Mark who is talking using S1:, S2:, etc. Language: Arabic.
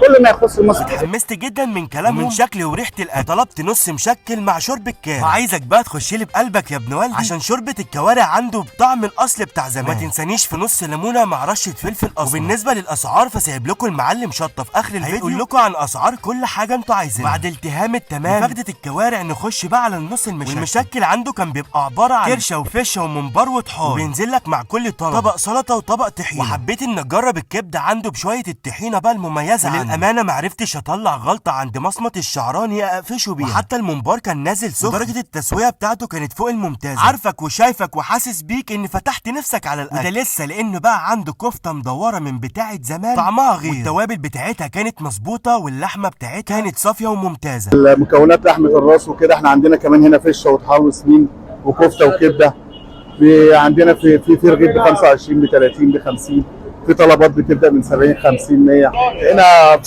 S1: كل ما يخص مصر.
S2: اتحمست جدا من كلامهم ومن شكل وريحه الاكل. طلبت نص مشكل مع شوربه كارع، وعايزك بقى تخش لي بقلبك يا ابن والدي عشان شوربه الكوارع عنده بطعم الاصل بتاع زمان. ما تنسانيش في نص ليمونه مع رشه فلفل اسمر. وبالنسبه للاسعار فسايب لكم المعلم شطه في اخر الفيديو هيقول لكم عن اسعار كل حاجه انتوا عايزينها. بعد التهام التمام فخده الكوارع نخش بقى على النص المشكل. والمشكل عنده كان بيبقى عباره عن كرشه وفشه وممبار وطحال، وبينزل لك مع كل طبق سلطه وطبق طحينه. وحبيت ان اجرب الكبده عنده بشويه الطحينه بقى المميزه عنده. وللامانه ما عرفتش اطلع غلطه عند مصمت الشعراني اقفشه بيها. وحتى الممبار كان نازل سخن، ودرجه التسويه بتاعته كانت فوق الممتازه. عارفك وشايفك وحاسس بيك ان فتحت نفسك على الاكل، وده لسه لانه بقى عنده كفته مدوره من بتاعه زمان طعمها غير، والتوابل بتاعتها كانت مظبوطه، واللحمه بتاعتها كانت صافيه وممتازه.
S1: المكونات لحمه الراس وكده احنا عندنا كمان هنا فشه وطحال وسمين وكفته وكبده. عندنا في رغيف ب 25 ب 30 ب 50، في طلبات بتبدا من 70 50 100 هنا.